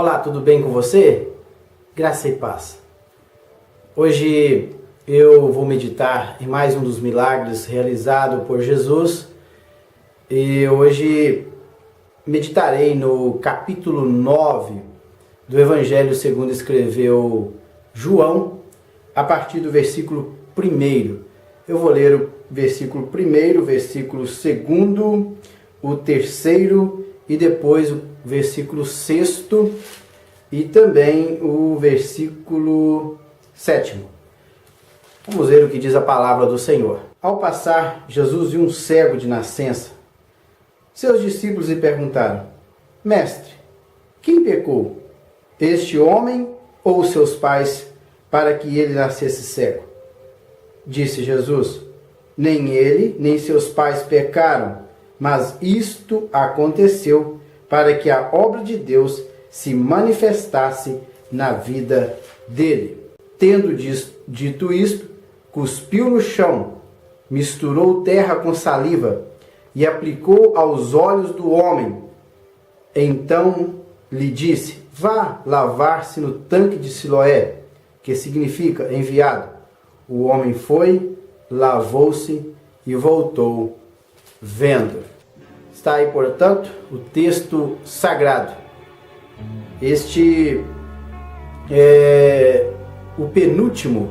Olá, tudo bem com você? Graça e paz. Hoje eu vou meditar em mais um dos milagres realizado por Jesus e hoje meditarei no capítulo 9 do Evangelho segundo escreveu João, a partir do versículo 1. Eu vou ler o versículo 1, o versículo 2, o 3 e depois o versículo 6 e também o versículo 7. Vamos ver o que diz a palavra do Senhor. Ao passar, Jesus viu um cego de nascença. Seus discípulos lhe perguntaram: Mestre, quem pecou, este homem ou os seus pais, para que ele nascesse cego? Disse Jesus: Nem ele, nem seus pais pecaram, mas isto aconteceu para que a obra de Deus se manifestasse na vida dele. Tendo dito isto, cuspiu no chão, misturou terra com saliva e aplicou aos olhos do homem. Então lhe disse: Vá lavar-se no tanque de Siloé, que significa enviado. O homem foi, lavou-se e voltou vendo. Está aí, portanto, o texto sagrado. Este é o penúltimo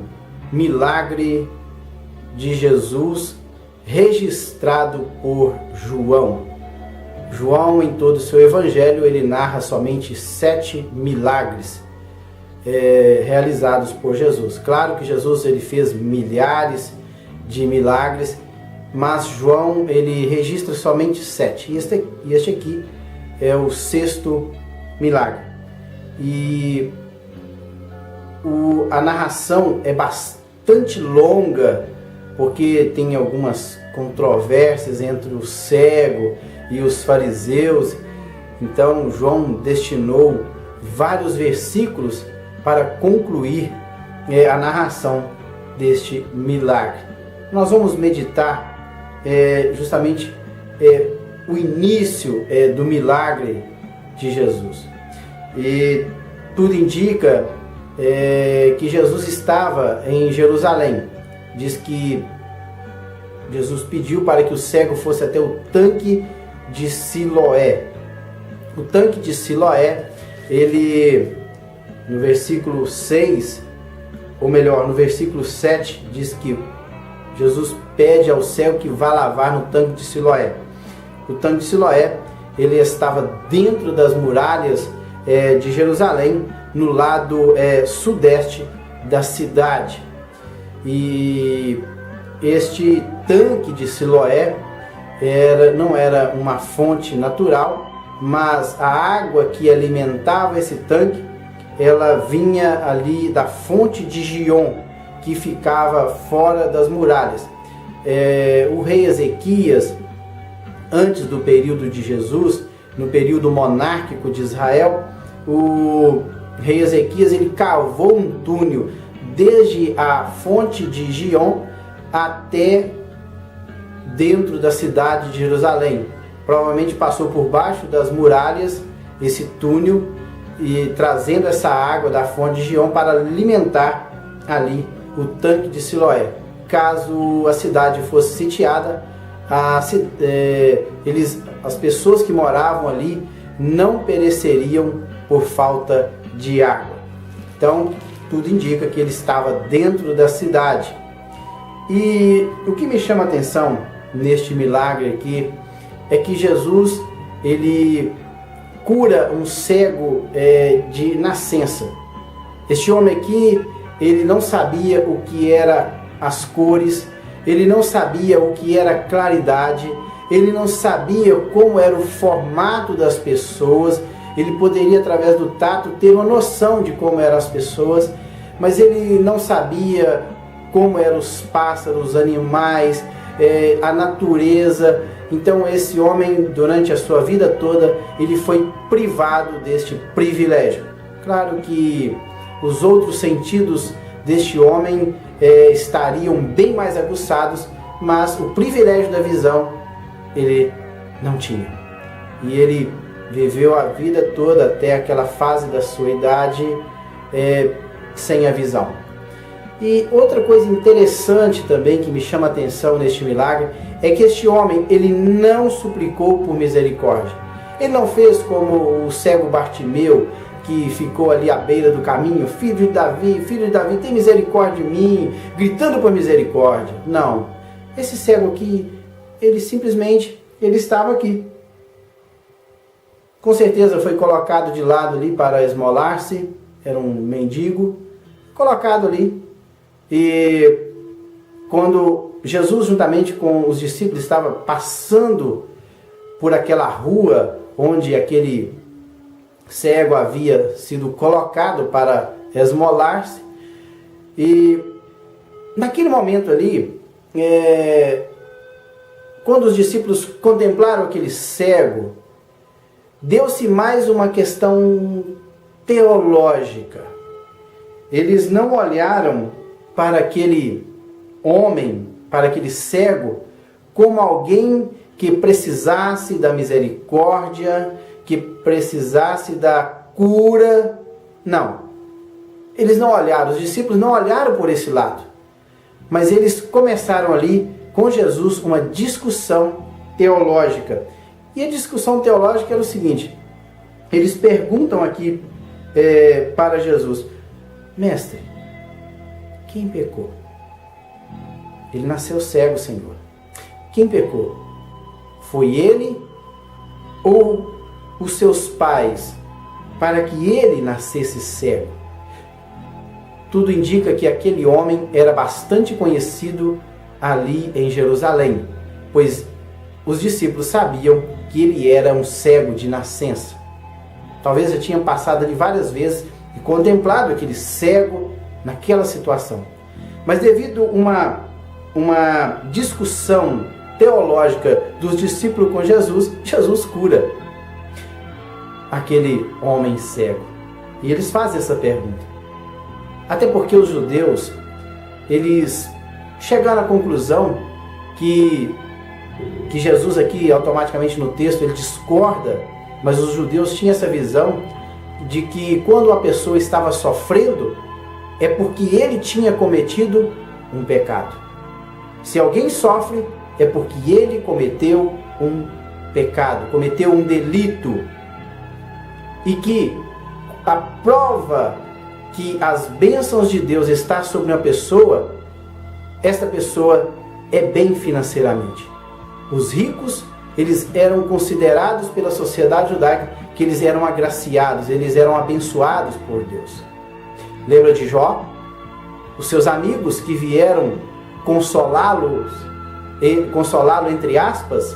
milagre de Jesus registrado por João. João, em todo o seu evangelho, ele narra somente 7 milagres realizados por Jesus. Claro que Jesus ele fez milhares de milagres, mas João ele registra somente 7. E este aqui é o 6º milagre. E a narração é bastante longa, porque tem algumas controvérsias entre o cego e os fariseus. Então João destinou vários versículos para concluir a narração deste milagre. Nós vamos meditar justamente o início do milagre de Jesus. E tudo indica que Jesus estava em Jerusalém. Diz que Jesus pediu para que o cego fosse até o tanque de Siloé. O tanque de Siloé, ele, no versículo 6, ou melhor, no versículo 7, diz que Jesus pede ao cego que vá lavar no tanque de Siloé. O tanque de Siloé, ele estava dentro das muralhas de Jerusalém, no lado sudeste da cidade. E este tanque de Siloé não era uma fonte natural, mas a água que alimentava esse tanque, ela vinha ali da fonte de Gion, que ficava fora das muralhas. O rei Ezequias, antes do período de Jesus, no período monárquico de Israel, o rei Ezequias ele cavou um túnel desde a fonte de Gion até dentro da cidade de Jerusalém. Provavelmente passou por baixo das muralhas esse túnel e trazendo essa água da fonte de Gion para alimentar ali o tanque de Siloé. Caso a cidade fosse sitiada, as pessoas que moravam ali não pereceriam por falta de água. Então, tudo indica que ele estava dentro da cidade. E o que me chama a atenção neste milagre aqui é que Jesus ele cura um cego de nascença. Este homem aqui, ele não sabia o que era as cores, ele não sabia o que era claridade, ele não sabia como era o formato das pessoas. Ele poderia, através do tato, ter uma noção de como eram as pessoas, mas ele não sabia como eram os pássaros, os animais, a natureza. Então esse homem, durante a sua vida toda, ele foi privado deste privilégio. Claro que os outros sentidos deste homem estariam bem mais aguçados, mas o privilégio da visão ele não tinha. E ele viveu a vida toda até aquela fase da sua idade sem a visão. E outra coisa interessante também que me chama a atenção neste milagre é que este homem, ele não suplicou por misericórdia. Ele não fez como o cego Bartimeu, que ficou ali à beira do caminho: filho de Davi, tem misericórdia de mim, gritando por misericórdia. Não. Esse cego aqui, ele simplesmente, ele estava aqui. Com certeza foi colocado de lado ali para esmolar-se, era um mendigo, colocado ali. E quando Jesus, juntamente com os discípulos, estava passando por aquela rua onde aquele cego havia sido colocado para esmolar-se, e naquele momento ali, quando os discípulos contemplaram aquele cego, deu-se mais uma questão teológica. Eles não olharam para aquele homem, para aquele cego, como alguém que precisasse da misericórdia, que precisasse da cura. Não. Eles não olharam, os discípulos não olharam por esse lado. Mas eles começaram ali com Jesus uma discussão teológica. E a discussão teológica era o seguinte: eles perguntam aqui para Jesus: mestre, quem pecou? Ele nasceu cego, Senhor. Quem pecou? Foi ele ou os seus pais, para que ele nascesse cego? Tudo indica que aquele homem era bastante conhecido ali em Jerusalém, pois os discípulos sabiam que ele era um cego de nascença. Talvez já tinham passado ali várias vezes e contemplado aquele cego naquela situação. Mas devido a uma discussão teológica dos discípulos com Jesus, Jesus cura aquele homem cego. E eles fazem essa pergunta. Até porque os judeus, eles chegaram à conclusão que Jesus aqui, automaticamente no texto, ele discorda, mas os judeus tinham essa visão de que quando a pessoa estava sofrendo, é porque ele tinha cometido um pecado. Se alguém sofre, é porque ele cometeu um pecado, cometeu um delito. E que a prova que as bênçãos de Deus estão sobre uma pessoa, esta pessoa é bem financeiramente. Os ricos, eles eram considerados pela sociedade judaica que eles eram agraciados, eles eram abençoados por Deus. Lembra de Jó? Os seus amigos que vieram consolá-lo entre aspas,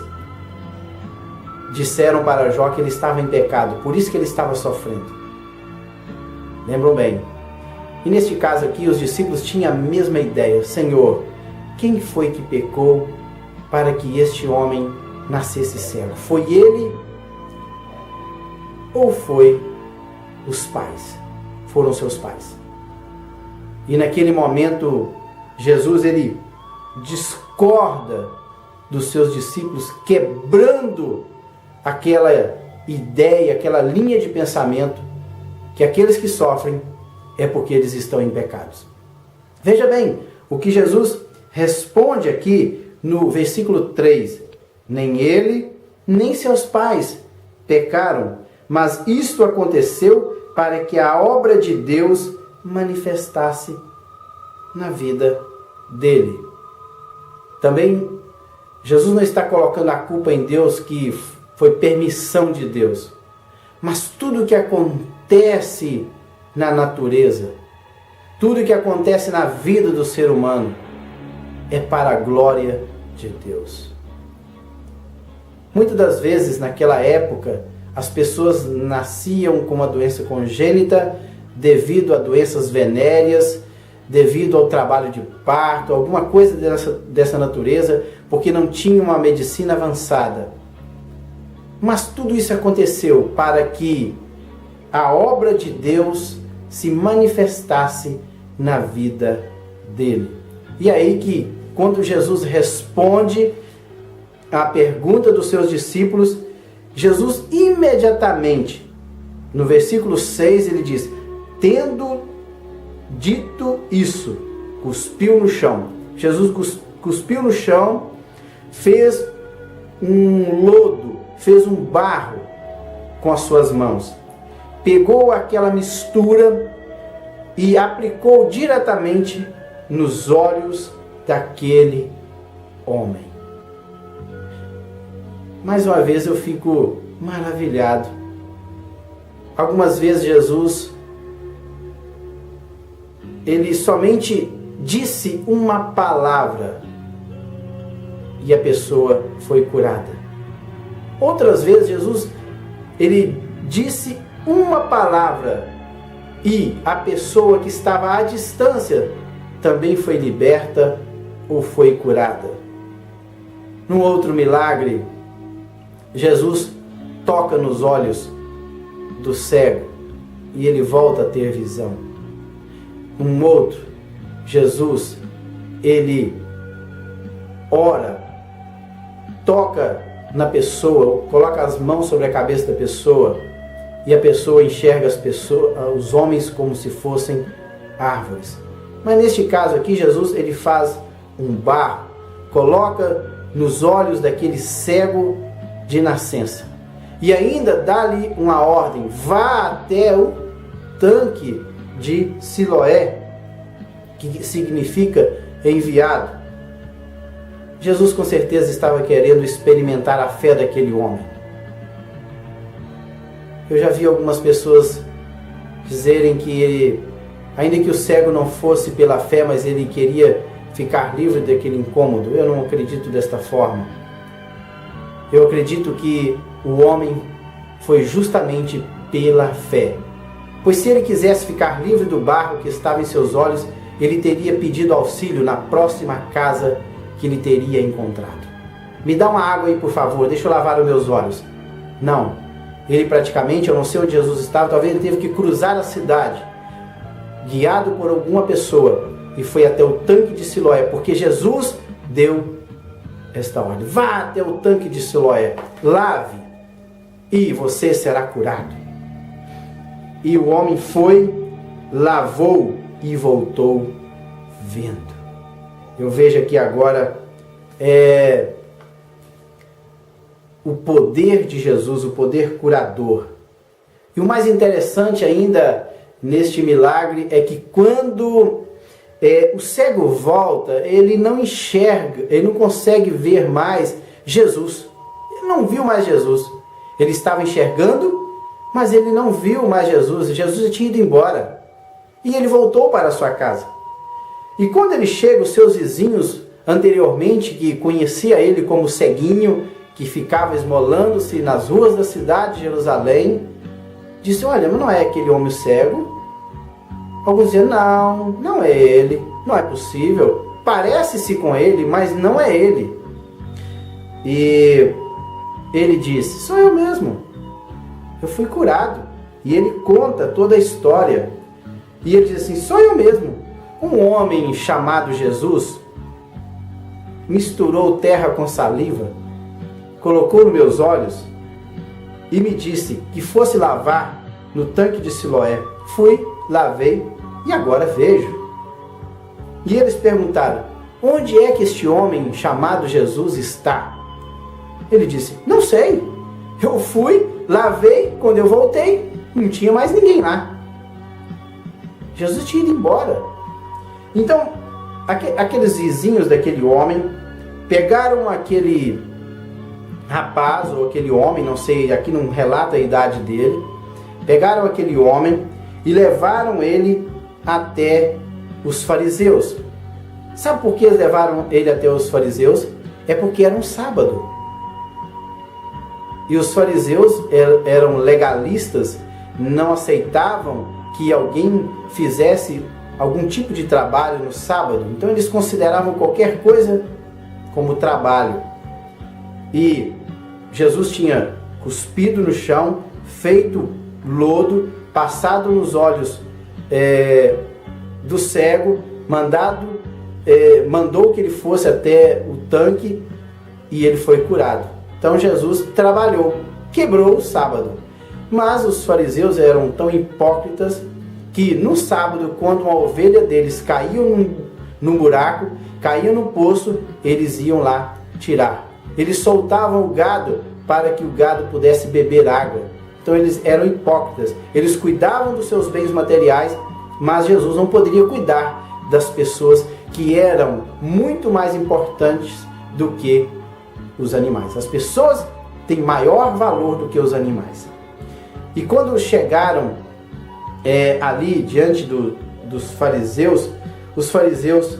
disseram para Jó que ele estava em pecado, por isso que ele estava sofrendo. Lembram bem? E neste caso aqui, os discípulos tinham a mesma ideia: Senhor, quem foi que pecou para que este homem nascesse cego? Foi ele ou foi os pais? Foram seus pais. E naquele momento, Jesus, ele discorda dos seus discípulos, quebrando aquela ideia, aquela linha de pensamento que aqueles que sofrem é porque eles estão em pecados. Veja bem, o que Jesus responde aqui no versículo 3: nem ele, nem seus pais pecaram, mas isto aconteceu para que a obra de Deus manifestasse na vida dele. Também Jesus não está colocando a culpa em Deus, que foi permissão de Deus, mas tudo que acontece na natureza, tudo que acontece na vida do ser humano é para a glória de Deus. Muitas das vezes naquela época as pessoas nasciam com uma doença congênita devido a doenças venéreas, devido ao trabalho de parto, alguma coisa dessa natureza, porque não tinha uma medicina avançada. Mas tudo isso aconteceu para que a obra de Deus se manifestasse na vida dele. E aí que, quando Jesus responde à pergunta dos seus discípulos, Jesus imediatamente, no versículo 6, ele diz: tendo dito isso, cuspiu no chão. Jesus cuspiu no chão, fez um lodo, fez um barro com as suas mãos. Pegou aquela mistura e aplicou diretamente nos olhos daquele homem. Mais uma vez eu fico maravilhado. Algumas vezes Jesus, ele somente disse uma palavra e a pessoa foi curada. Outras vezes Jesus, ele disse uma palavra e a pessoa que estava à distância também foi liberta ou foi curada. Num outro milagre, Jesus toca nos olhos do cego e ele volta a ter visão. Um outro, Jesus, ele ora, toca na pessoa, coloca as mãos sobre a cabeça da pessoa e a pessoa enxerga os homens como se fossem árvores. Mas neste caso aqui, Jesus, ele faz um barro, coloca nos olhos daquele cego de nascença e ainda dá-lhe uma ordem: vá até o tanque de Siloé, que significa enviado. Jesus com certeza estava querendo experimentar a fé daquele homem. Eu já vi algumas pessoas dizerem que ele, ainda que o cego não fosse pela fé, mas ele queria ficar livre daquele incômodo. Eu não acredito desta forma. Eu acredito que o homem foi justamente pela fé. Pois se ele quisesse ficar livre do barro que estava em seus olhos, ele teria pedido auxílio na próxima casa que ele teria encontrado. Me dá uma água aí, por favor, deixa eu lavar os meus olhos. Não. Ele praticamente, eu não sei onde Jesus estava, talvez ele teve que cruzar a cidade, guiado por alguma pessoa, e foi até o tanque de Siloé, porque Jesus deu esta ordem: vá até o tanque de Siloé, lave, e você será curado. E o homem foi, lavou e voltou vendo. Eu vejo aqui agora o poder de Jesus, o poder curador. E o mais interessante ainda neste milagre é que quando o cego volta, ele não enxerga, ele não consegue ver mais Jesus. Ele não viu mais Jesus. Ele estava enxergando, mas ele não viu mais Jesus. Jesus tinha ido embora. E ele voltou para a sua casa. E quando ele chega, os seus vizinhos anteriormente, que conhecia ele como ceguinho, que ficava esmolando-se nas ruas da cidade de Jerusalém, disse: olha, mas não é aquele homem cego? Alguns diziam: não é ele, não é possível, parece-se com ele, mas não é ele. E ele disse: sou eu mesmo, eu fui curado. E ele conta toda a história. E ele diz assim: sou eu mesmo. Um homem chamado Jesus misturou terra com saliva, colocou nos meus olhos e me disse que fosse lavar no tanque de Siloé. Fui, lavei e agora vejo. E eles perguntaram: onde é que este homem chamado Jesus está? Ele disse: não sei. Eu fui, lavei, quando eu voltei, não tinha mais ninguém lá. Jesus tinha ido embora. Então, aqueles vizinhos daquele homem pegaram aquele rapaz ou aquele homem, não sei, aqui não relata a idade dele, pegaram aquele homem e levaram ele até os fariseus. Sabe por que eles levaram ele até os fariseus? É porque era um sábado. E os fariseus eram legalistas, não aceitavam que alguém fizesse algum tipo de trabalho no sábado. Então eles consideravam qualquer coisa como trabalho. E Jesus tinha cuspido no chão, feito lodo, passado nos olhos do cego, mandou que ele fosse até o tanque e ele foi curado. Então Jesus trabalhou quebrou o sábado. Mas os fariseus eram tão hipócritas que no sábado, quando uma ovelha deles caía num buraco, caía no poço, eles iam lá tirar. Eles soltavam o gado para que o gado pudesse beber água. Então eles eram hipócritas. Eles cuidavam dos seus bens materiais, mas Jesus não poderia cuidar das pessoas que eram muito mais importantes do que os animais. As pessoas têm maior valor do que os animais. E quando chegaram ali diante dos fariseus, os fariseus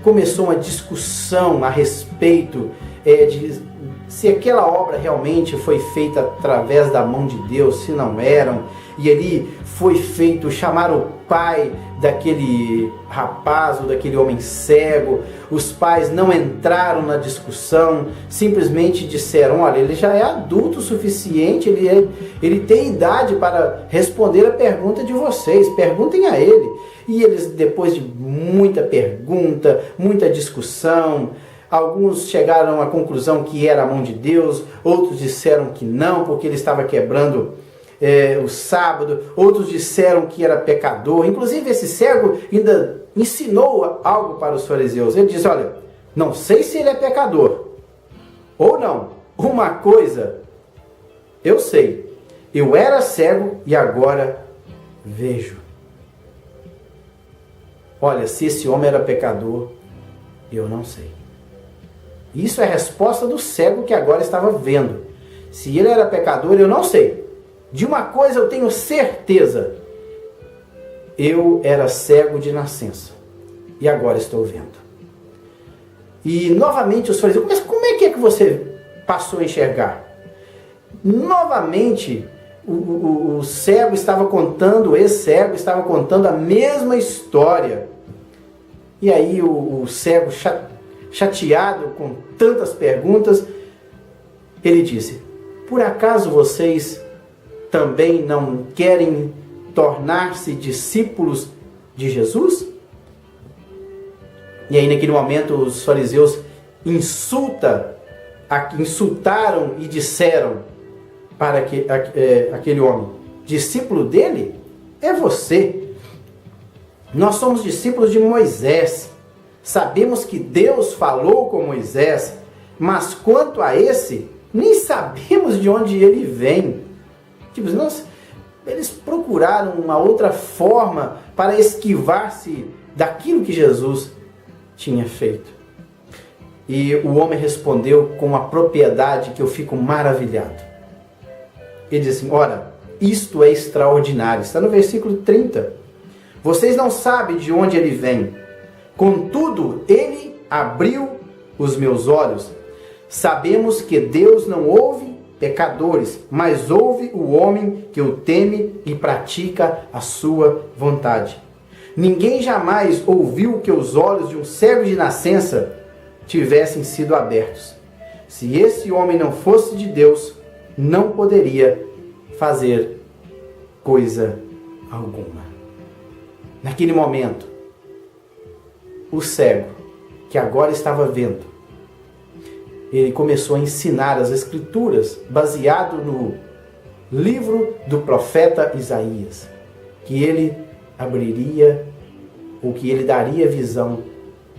começou uma discussão a respeito de se aquela obra realmente foi feita através da mão de Deus, se não eram. E ali foi feito, chamaram o pai daquele rapaz ou daquele homem cego. Os pais não entraram na discussão, simplesmente disseram: olha, ele já é adulto o suficiente, ele tem idade para responder a pergunta de vocês, perguntem a ele. E eles, depois de muita pergunta, muita discussão, alguns chegaram à conclusão que era a mão de Deus, outros disseram que não, porque ele estava quebrando o sábado, outros disseram que era pecador. Inclusive esse cego ainda ensinou algo para os fariseus. Ele diz: olha, não sei se ele é pecador ou não. Uma coisa eu sei, eu era cego e agora vejo. Olha, se esse homem era pecador, eu não sei. Isso é a resposta do cego que agora estava vendo. Se ele era pecador, eu não sei. De uma coisa eu tenho certeza: eu era cego de nascença e agora estou vendo. E novamente os fariseus: mas como é que você passou a enxergar? Novamente o cego estava contando, o ex-cego estava contando a mesma história. E aí o cego, chateado com tantas perguntas, ele disse: por acaso vocês também não querem tornar-se discípulos de Jesus? E aí naquele momento os fariseus insultaram e disseram para aquele homem: discípulo dele é você. Nós somos discípulos de Moisés. Sabemos que Deus falou com Moisés, mas quanto a esse, nem sabemos de onde ele vem. Tipo, eles procuraram uma outra forma para esquivar-se daquilo que Jesus tinha feito. E o homem respondeu com uma propriedade que eu fico maravilhado. Ele diz assim: ora, isto é extraordinário. Está no versículo 30. Vocês não sabem de onde ele vem. Contudo, ele abriu os meus olhos. Sabemos que Deus não ouve pecadores, mas ouve o homem que o teme e pratica a sua vontade. Ninguém jamais ouviu que os olhos de um cego de nascença tivessem sido abertos. Se esse homem não fosse de Deus, não poderia fazer coisa alguma. Naquele momento, o cego, que agora estava vendo, ele começou a ensinar as Escrituras, baseado no livro do profeta Isaías, que ele abriria, ou que ele daria visão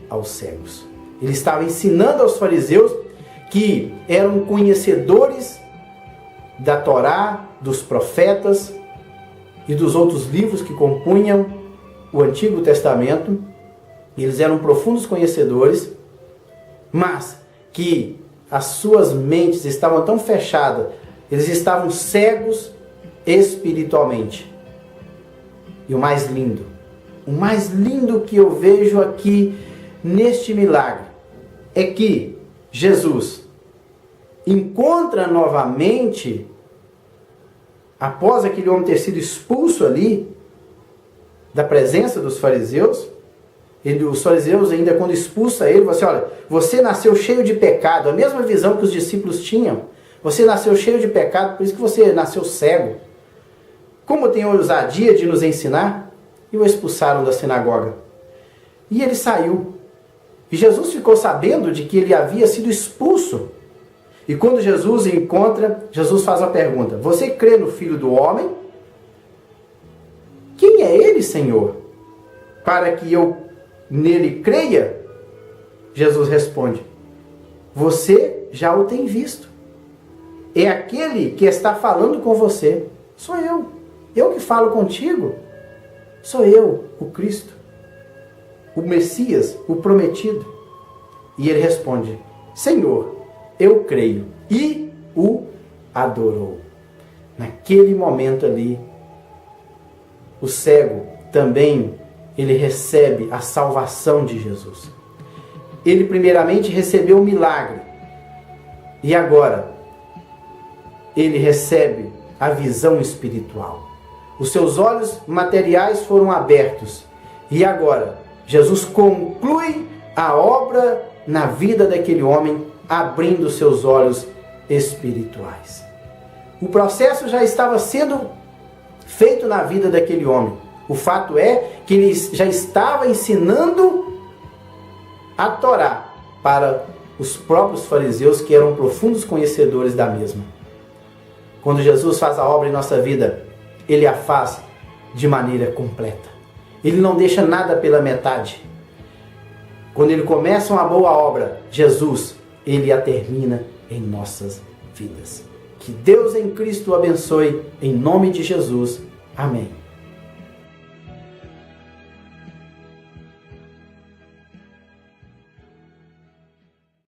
aos cegos. Ele estava ensinando aos fariseus, que eram conhecedores da Torá, dos profetas e dos outros livros que compunham o Antigo Testamento. Eles eram profundos conhecedores, mas que as suas mentes estavam tão fechadas, eles estavam cegos espiritualmente. E o mais lindo que eu vejo aqui neste milagre é que Jesus encontra novamente, após aquele homem ter sido expulso ali da presença dos fariseus, os fariseus ainda quando expulsa ele, você olha, você nasceu cheio de pecado, a mesma visão que os discípulos tinham. Você nasceu cheio de pecado, por isso que você nasceu cego. Como tem a ousadia de nos ensinar? E o expulsaram da sinagoga. E ele saiu. E Jesus ficou sabendo de que ele havia sido expulso. E quando Jesus encontra, Jesus faz a pergunta: você crê no Filho do Homem? Quem é ele, Senhor, para que eu nele creia? Jesus responde: você já o tem visto. É aquele que está falando com você. Sou eu. Eu que falo contigo. Sou eu, o Cristo, o Messias, o prometido. E ele responde: Senhor, eu creio. E o adorou. Naquele momento ali, o cego também, ele recebe a salvação de Jesus. Ele primeiramente recebeu o milagre. E agora, ele recebe a visão espiritual. Os seus olhos materiais foram abertos. E agora, Jesus conclui a obra na vida daquele homem, abrindo seus olhos espirituais. O processo já estava sendo feito na vida daquele homem. O fato é que ele já estava ensinando a Torá para os próprios fariseus, que eram profundos conhecedores da mesma. Quando Jesus faz a obra em nossa vida, ele a faz de maneira completa. Ele não deixa nada pela metade. Quando ele começa uma boa obra, Jesus, ele a termina em nossas vidas. Que Deus em Cristo o abençoe, em nome de Jesus. Amém.